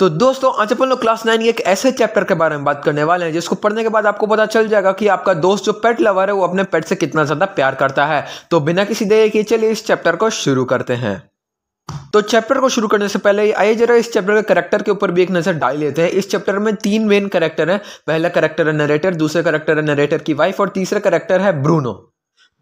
तो दोस्तों आज अपन लोग क्लास 9 के एक ऐसे चैप्टर के बारे में बात करने वाले हैं जिसको पढ़ने के बाद आपको पता चल जाएगा कि आपका दोस्त जो पेट लवर है वो अपने पेट से कितना ज्यादा प्यार करता है। तो बिना किसी देरी के चलिए इस चैप्टर को शुरू करते हैं। तो चैप्टर को शुरू करने से पहले आइए जरा इस चैप्टर के कैरेक्टर के ऊपर भी एक नजर डाल लेते हैं। इस चैप्टर में 3 मेन कैरेक्टर हैं। पहला कैरेक्टर है नरेटर, दूसरा कैरेक्टर है नरेटर की वाइफ और तीसरा कैरेक्टर है ब्रूनो।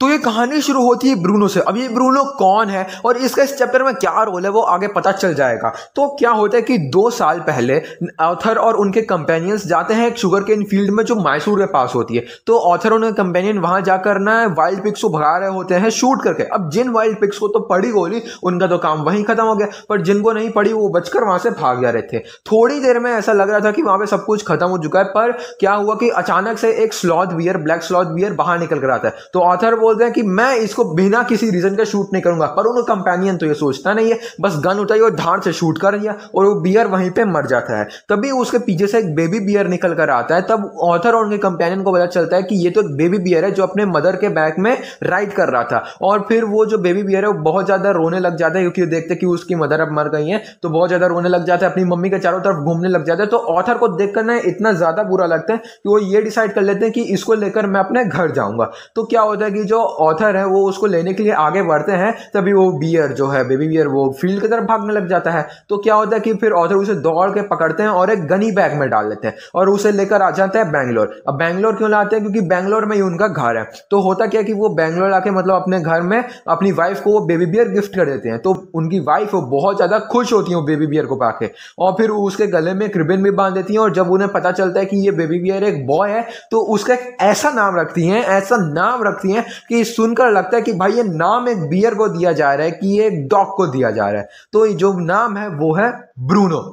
तो ये कहानी शुरू होती है ब्रूनो से। अब ये ब्रूनो कौन है और इसका इस चैप्टर में क्या रोल है वो आगे पता चल जाएगा। तो क्या होता है कि 2 साल पहले ऑथर और उनके कंपेनियंस जाते हैं एक शुगर केन फील्ड में जो मैसूर के पास होती है। तो ऑथर और उनके कंपेनियन वहां जाकर ना वाइल्ड पिग्स को भगा रहे होते हैं शूट करके। अब जिन वाइल्ड पिग्स को तो पड़ी गोली उनका तो काम वहीं खत्म हो गया, पर जिनको नहीं पड़ी वो बचकर वहां से भाग जा रहे थे। थोड़ी देर में ऐसा लग रहा था कि वहां पे सब कुछ खत्म हो चुका है, पर क्या हुआ कि अचानक से एक sloth bear, black sloth bear बाहर निकल कर आता है। तो ऑथर बोलते हैं कि मैं इसको बिना किसी रीजन के शूट नहीं करूंगा, पर उनका कंपेनियन तो ये सोचता नहीं है, बस गन उठाई और धाड़ से शूट कर दिया और वो बियर वहीं पे मर जाता है। तभी उसके पीछे से एक बेबी बियर निकल कर आता है। तब ऑथर और उनके कंपेनियन को पता चलता है कि ये तो एक बेबी बियर है जो अपने मदर के बैक में राइड कर रहा था। और फिर वो जो बेबी बियर है वो बहुत ज्यादा रोने लग जाता है क्योंकि देखते कि उसकी मदर अब मर गई है, तो बहुत ज्यादा रोने लग जाता है, अपनी मम्मी के चारों तरफ घूमने लग जाता है। तो ऑथर को देखकर ना इतना ज्यादा बुरा लगता है कि वो ये डिसाइड कर लेते हैं कि इसको लेकर मैं अपने घर जाऊंगा। तो क्या होता है कि जो ऑथर है वो उसको लेने के लिए आगे बढ़ते हैं, तभी वो बियर जो है बेबी बियर वो फील्ड की तरफ भागने लग जाता है। तो क्या होता है कि फिर ऑथर उसे दौड़ के पकड़ते हैं और एक गनी बैग में डाल लेते हैं और उसे लेकर आ जाते हैं बैंगलोर। अब बैंगलोर क्यों लाते हैं? क्योंकि बैंगलोर में ही उनका घर है। तो होता क्या कि वो बैंगलोर आके मतलब अपने घर में अपनी वाइफ को वो बेबी बियर गिफ्ट कर देते हैं। तो उनकी वाइफ बहुत ज्यादा खुश होती है बेबी बियर को पाके और फिर उसके गले में एक रिबन भी बांध देती है। और जब उन्हें पता चलता है कि ये बेबी बियर एक बॉय है तो उसका एक ऐसा नाम रखती हैं कि सुनकर लगता है कि भाई ये नाम एक बियर को दिया जा रहा है कि ये एक डॉग को दिया जा रहा है। तो जो नाम है वो है ब्रूनो।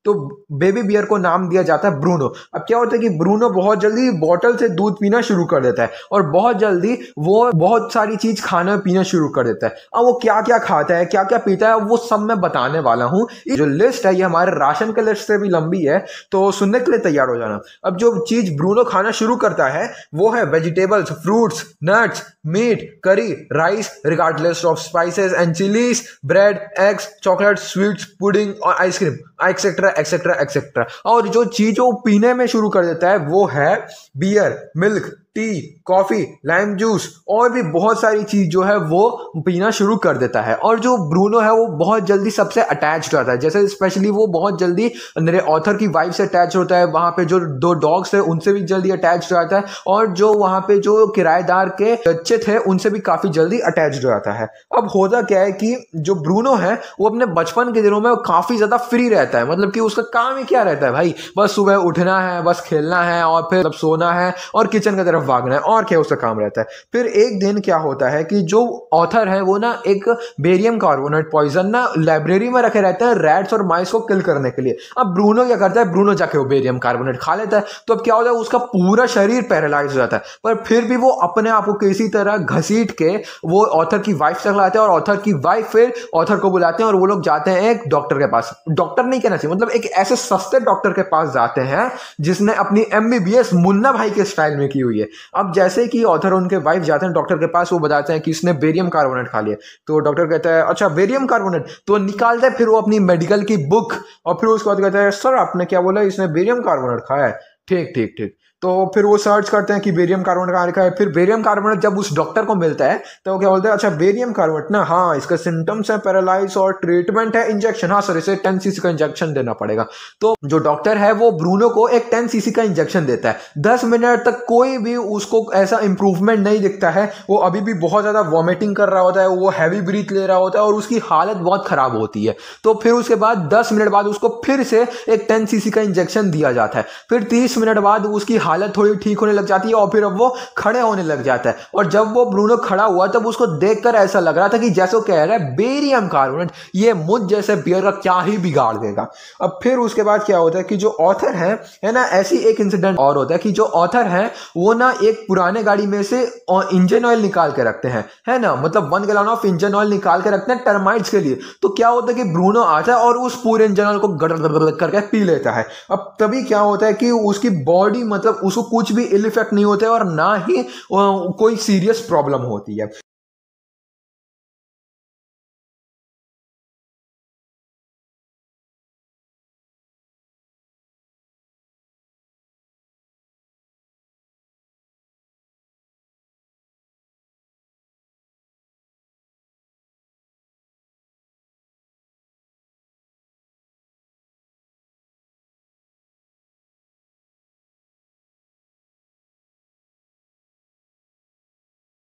तो बेबी बियर को नाम दिया जाता है ब्रूनो। अब क्या होता है कि ब्रूनो बहुत जल्दी बॉटल से दूध पीना शुरू कर देता है और बहुत जल्दी वो बहुत सारी चीज खाना पीना शुरू कर देता है। अब वो क्या क्या खाता है, क्या क्या पीता है, वो सब मैं बताने वाला हूं। जो लिस्ट है ये हमारे राशन के लिस्ट से भी लंबी है, तो सुनने के लिए तैयार हो जाना। अब जो चीज ब्रूनो खाना शुरू करता है वो है वेजिटेबल्स, फ्रूट्स, नट्स, मीट, करी, rice regardless of spices and chillies, bread, eggs, chocolate, sweets, pudding और आइसक्रीम एक्सेट्रा एक्सेट्रा एक्सेट्रा। और जो चीज वो पीने में शुरू कर देता है वो है beer, milk, tea, coffee, lime juice और भी बहुत सारी चीज जो है वो पीना शुरू कर देता है। और जो ब्रूनो है वो बहुत जल्दी सबसे अटैच्ड रहता है। जैसे स्पेशली वो बहुत जल्दी मेरे ऑथर की वाइफ से अटैच होता है, वहां पे जो 2 डॉग्स है उनसे भी जल्दी अटैच्ड रहता है और जो वहां पे जो किराएदार के बच्चे थे उनसे भी काफी जल्दी अटैच्ड रहता है। अब होता क्या है कि जो ब्रूनो है वो अपने बचपन के दिनों में काफी ज्यादा फ्री रहता है। मतलब कि उसका काम ही क्या रहता है भाई, बस सुबह उठना है, बस खेलना है और फिर सोना है और किचन की तरफ भागना है, और क्या उसका काम रहता है। फिर एक दिन क्या होता है कि जो ऑथर है वो ना एक बेरियम कार्बोनेट पॉइजन ना लाइब्रेरी में रखे रहते हैं रैट्स और माइस को किल करने के लिए। अब ब्रूनो क्या करता है, ब्रूनो जाके वो बेरियम कार्बोनेट खा लेता है। तो अब क्या होता है उसका पूरा शरीर पैरालाइज हो जाता है, पर फिर भी वो अपने आप को किसी तरह घसीट के वो ऑथर की वाइफ तक लाते हैं और ऑथर की वाइफ फिर ऑथर को बुलाते हैं और वो लोग जाते हैं एक डॉक्टर के पास। डॉक्टर नहीं कहना चाहिए, मतलब एक ऐसे सस्ते डॉक्टर के पास जाते हैं जिसने अपनी MBBS मुन्ना भाई के स्टाइल में की हुई है। अब जैसे कि ऑथर उनके वाइफ जाते हैं डॉक्टर के पास, वो बताते हैं कि इसने बेरियम कार्बोनेट खा लिया। तो डॉक्टर कहता है अच्छा बेरियम कार्बोनेट, तो निकालता है फिर वो अपनी मेडिकल की बुक और फिर उसके बाद कहता है सर आपने क्या बोला, इसने बेरियम कार्बोनेट खाया है। ठीक ठीक ठीक। तो फिर वो सर्च करते हैं कि बेरियम कार्बोनेट कहाँ लिखा है। फिर बेरियम कार्बोनेट जब उस डॉक्टर को मिलता है तो वो क्या बोलते हैं अच्छा बेरियम कार्बोनेट ना, हाँ इसका सिम्टम्स है पैरालाइज और ट्रीटमेंट है इंजेक्शन। हाँ सर इसे 10 cc का इंजेक्शन देना पड़ेगा। तो जो डॉक्टर है वो ब्रूनो को एक 10 cc का इंजेक्शन देता है। 10 मिनट तक कोई भी उसको ऐसा इंप्रूवमेंट नहीं दिखता है, वो अभी भी बहुत ज्यादा वॉमिटिंग कर रहा होता है, वो हैवी ब्रीथ ले रहा होता है और उसकी हालत बहुत खराब होती है। तो फिर उसके बाद 10 मिनट बाद उसको फिर से एक 10 cc का इंजेक्शन दिया जाता है। फिर 30 मिनट बाद उसकी हालत थोड़ी ठीक होने लग जाती है और फिर अब वो खड़े होने लग जाता है। और जब वो ब्रूनो खड़ा हुआ तब उसको देखकर ऐसा लग रहा था कि जैसे वो कह रहा है बेरियम कार्बोनेट ये मुझ जैसे बियर का क्या ही बिगाड़ देगा। अब फिर उसके बाद क्या होता है कि जो ऑथर है ना, ऐसी एक इंसिडेंट और होता है कि जो ऑथर है वो ना एक पुराने गाड़ी में से इंजन ऑयल निकाल के रखते हैं, है ना, मतलब 1 गैलन ऑफ इंजन ऑयल निकाल के रखते हैं टर्माइट्स के लिए। तो क्या होता है कि ब्रूनो आता है और उस पूरे इंजन ऑयल को गड़ करके पी लेता है। अब तभी क्या होता है कि उसकी बॉडी मतलब उसको कुछ भी इल इफेक्ट नहीं होता है और ना ही कोई सीरियस प्रॉब्लम होती है।